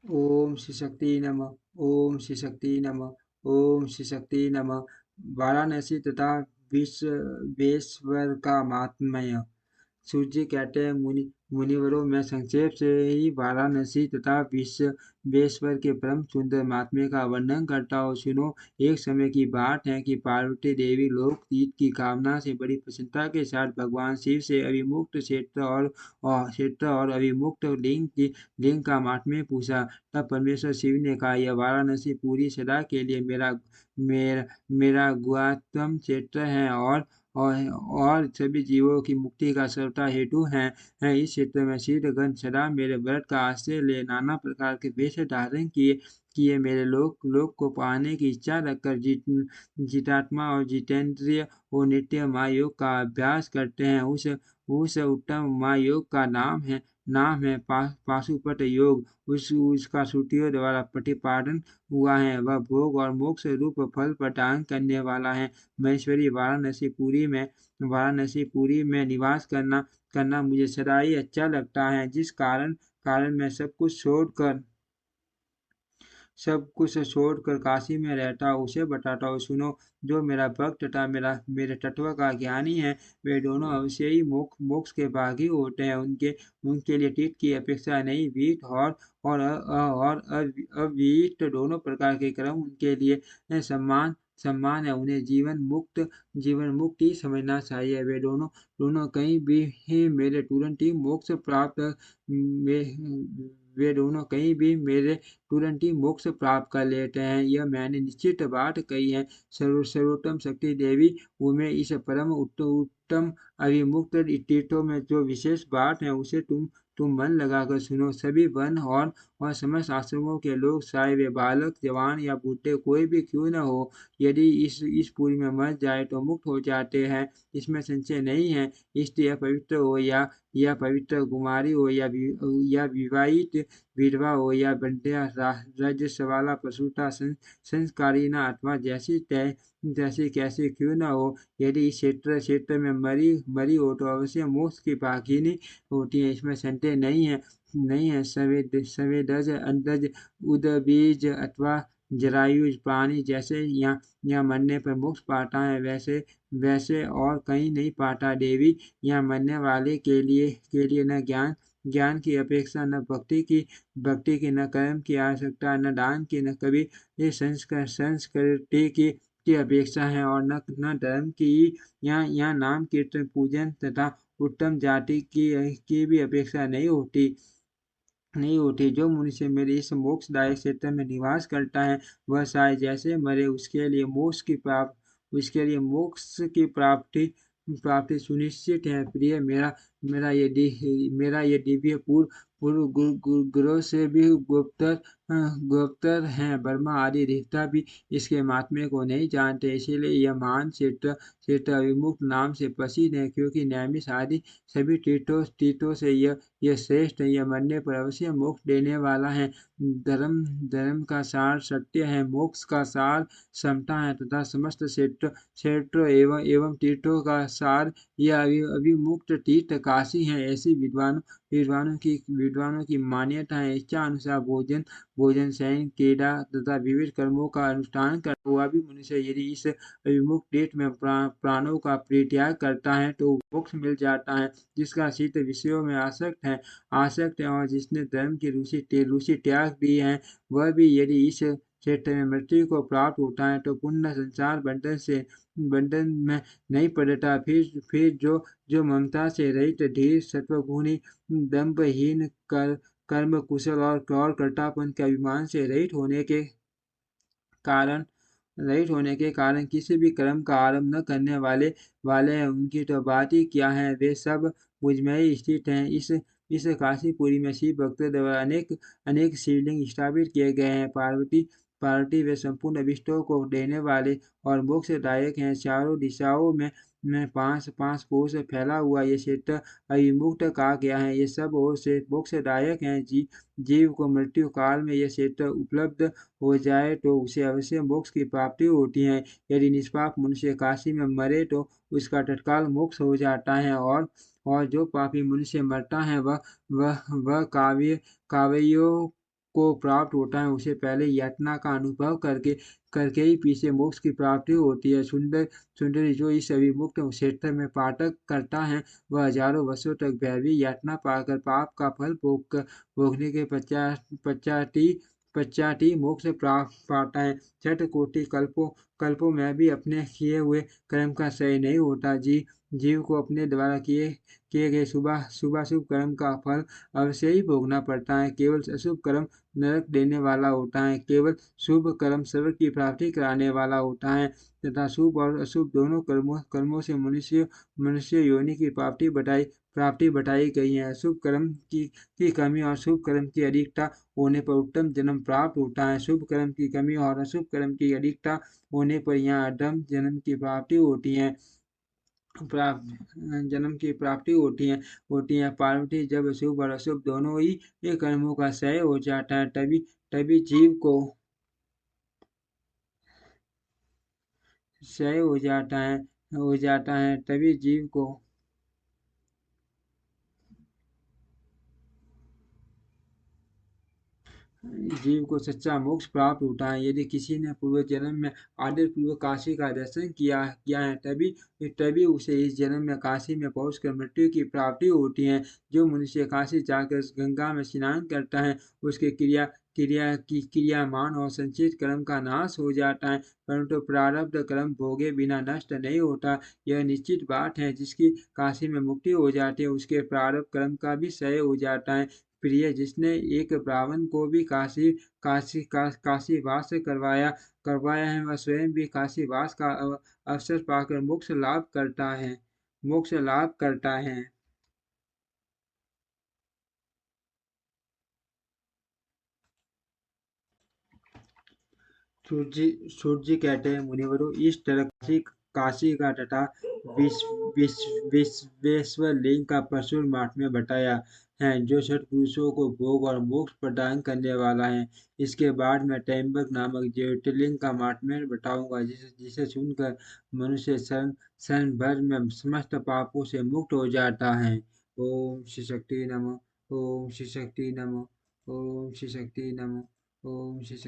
ओम श्री शक्ति नमः। ओम श्री शक्ति नमः। ओम श्री शक्ति नमः। वाराणसी तथा विश्वेश्वर का महात्म्य। सूर्य कहते हैं मुनिवरों में संक्षेप से ही वाराणसी तथा विश्वेश्वर के परम सुंदर महात्म्य का वर्णन करता हूँ। सुनो, एक समय की बात है कि पार्वती देवी लोकहित की कामना से बड़ी प्रसन्नता के साथ भगवान शिव से अभिमुक्त क्षेत्र और अभिमुक्त लिंग का महात्म्य पूछा। तब परमेश्वर शिव ने कहा, यह वाराणसी पूरी सदा के लिए मेरा गुआत्म क्षेत्र है और सभी जीवों की मुक्ति का सर्वथा हेतु है। इस क्षेत्र में सिद्धगण सदा मेरे व्रत का आश्रय ले नाना प्रकार के वेश धारण किए मेरे लोक को पाने की इच्छा रखकर जितात्मा और जितेंद्रिय और नित्य महायोग का अभ्यास करते हैं। उस उत्तम महायोग का नाम है पाशुपत योग। उसका श्रुतियों द्वारा प्रतिपादन हुआ है। वह भोग और मोक्ष रूप फल प्रदान करने वाला है। महेश्वरी वाराणसीपुरी में निवास करना मुझे सदा ही अच्छा लगता है, जिस कारण मैं सब कुछ छोड़कर काशी में रहता हूँ। उसे बताता हूँ, सुनो, जो मेरा भक्त तथा मेरे तत्व का ज्ञानी है, वे दोनों अवश्य ही मोक्ष के भागी होते हैं। उनके लिए तीर्थ की अपेक्षा नहीं, विहित और अविहित दोनों प्रकार के कर्म उनके लिए सम्मान है। उन्हें जीवन मुक्त ही समझना चाहिए। वे दोनों कहीं भी मेरे तुरंत ही मोक्ष प्राप्त वे दोनों कहीं भी मेरे तुरंत ही मोक्ष प्राप्त कर लेते हैं। यह मैंने निश्चित बात कही है। सर्वोत्तम शक्ति देवी उनमें इस परम उत्तम अभिमुक्त तीर्थों में जो विशेष बात है, उसे तुम मन लगाकर सुनो। सभी वन और समस्त आश्रमों के लोग, चाहे वे बालक, जवान या बूढ़े कोई भी क्यों न हो, यदि इस पुरी में मर जाए तो मुक्त हो जाते हैं। इसमें संशय नहीं है। स्त्री पवित्र हो या पवित्र कुमारी हो या विवाहित विधवा हो या बंध्या रजस्वला प्रसूता संस्कारिणा अथवा जैसी कैसी क्यों न हो, यदि इस क्षेत्र में मरी हो तो अवश्य मोक्ष की भागिनी होती है। इसमें संदेह नहीं है। सवेदज अंडज उदबीज अथवा जरायुज प्राणी जैसे यहाँ मरने पर मोक्ष पाता है, वैसे और कहीं नहीं पाता। देवी, यहाँ मरने वाले के लिए न ज्ञान की अपेक्षा, न भक्ति की, न कर्म की आवश्यकता, न दान की, न कभी ये संस्कृति की अपेक्षा है, और न धर्म की। यहाँ नाम कीर्तन पूजन तथा उत्तम जाति की भी अपेक्षा नहीं होती। जो मनुष्य मेरे इस मोक्षदायक क्षेत्र में निवास करता है, वह चाहे जैसे मरे, उसके लिए मोक्ष की प्राप्ति सुनिश्चित है। प्रिय, मेरा ये दिव्य पूर्व गुरु से भी गुप्तर हैं। ब्रह्मा आदि देवता भी इसके महात्म्य को नहीं जानते। इसीलिए यह महान क्षेत्र अभिमुक्त नाम से प्रसिद्ध है, क्योंकि नैमिष आदि सभी तीर्थों से यह श्रेष्ठ है। यह मरने पर अवश्य मोक्ष देने वाला है। धर्म का सार सत्य है, मोक्ष का सार समता है, तथा समस्त क्षेत्र एवं तीर्थों का सार यह अभिमुक्त तीर्थ काशी है। ऐसी विद्वानों की मान्यता है। इच्छा अनुसार भोजन, शयन, क्रीड़ा तथा विविध कर्मों का अनुष्ठान करता हुआ भी मनुष्य यदि इस अभिमुक्त तीर्थ में प्राणों का परित्याग करता है, तो मोक्ष मिल जाता है। जिसका चित्त विषयों में आसक्त है और जिसने धर्म की रुचि त्याग दी है, वह भी यदि इस क्षेत्र में मृत्यु को प्राप्त होता है, तो पुनः संसार बंधन में नहीं पड़ता। फिर जो ममता से रहित, धीर, सत्वगुणी, दंभहीन, कर्म कुशल और कर्तापन के अभिमान से कारण रहित होने के कारण किसी भी कर्म का आरंभ न करने वाले हैं, उनकी तो बात ही क्या है। वे सब मुझ में ही स्थित हैं। इस काशीपुरी में शिव भक्तों द्वारा अनेक शिवलिंग स्थापित किए गए हैं। पार्वती वे संपूर्ण अभिष्टों को देने वाले और मोक्षदायक हैं। चारों दिशाओं में पांच पांच कोस फैला हुआ ये क्षेत्र अभिमुक्त कहा गया है। ये सब ओर से मोक्षदायक हैं। जीव को मृत्यु काल में यह क्षेत्र उपलब्ध हो जाए तो उसे अवश्य मोक्ष की प्राप्ति होती है। यदि निष्पाप मनुष्य काशी में मरे तो उसका तत्काल मोक्ष हो जाता है, और जो पापी मनुष्य मरता है, वह काव्यों को प्राप्त होता है उसे पहले यातना का अनुभव करके करके ही पीछे मोक्ष की प्राप्ति होती है। सुंदरी जो इस अभिमुक्त क्षेत्र में पाठक करता है वह हजारों वर्षों तक भैरवी यातना पाकर पाप का फल भोगने के पश्चात ही मोक्ष प्राप्त पाता है। छठ कोटि कल्पों में भी अपने किए हुए कर्म का क्षय नहीं होता। जीव को अपने द्वारा किए किए गए शुभ कर्म का फल अवश्य ही भोगना पड़ता है। केवल अशुभ कर्म नरक देने वाला होता है। केवल शुभ कर्म स्वर्ग की प्राप्ति कराने वाला होता है तथा शुभ और अशुभ दोनों कर्मों से मनुष्य मनुष्य योनि की प्राप्ति बताई गई है। अशुभ कर्म की कमी और शुभ कर्म की अधिकता होने पर उत्तम जन्म प्राप्त होता है। शुभ कर्म की कमी और अशुभ कर्म की अधिकता होने पर यहाँ अधम जन्म की प्राप्ति होती है। जन्म की प्राप्ति होती है। पार्वती जब शुभ और अशुभ दोनों ही ये कर्मों का क्षय हो जाता है तभी तभी जीव को क्षय हो जाता है तभी जीव को जीव को सच्चा मोक्ष प्राप्त होता है। यदि किसी ने पूर्व जन्म में आदर पूर्वक काशी का दर्शन किया है तभी तभी उसे इस जन्म में काशी में पहुंचकर मृत्यु की प्राप्ति होती है। जो मनुष्य काशी जाकर गंगा में स्नान करता है उसके क्रियामान और संचित कर्म का नाश हो जाता है परंतु प्रारब्ध कर्म भोगे बिना नष्ट नहीं होता। यह निश्चित बात है। जिसकी काशी में मुक्ति हो जाती है उसके प्रारब्ध कर्म का भी क्षय हो जाता है। प्रिय जिसने एक ब्राह्मण को भी काशीवास करवाया है वह स्वयं भी काशीवास का अवसर पाकर मोक्ष लाभ करता है। सूर्य जी कहते हैं मुनिवरों इस तरह काशी का तथा विश्वेश्वर लिंग का प्रचुर महात्म्य बताया है जो छठ पुरुषों को भोग और मोक्ष प्रदान करने वाला है। इसके बाद मैं त्र्यंबक नामक ज्योतिर्लिंग का महात्म्य बताऊंगा जिसे सुनकर मनुष्य क्षण भर में समस्त पापों से मुक्त हो जाता है। ओम श्री शक्ति नमः। ओम श्री शक्ति नमः। ओम श्री शक्ति नमः। ओम श्री शक्ति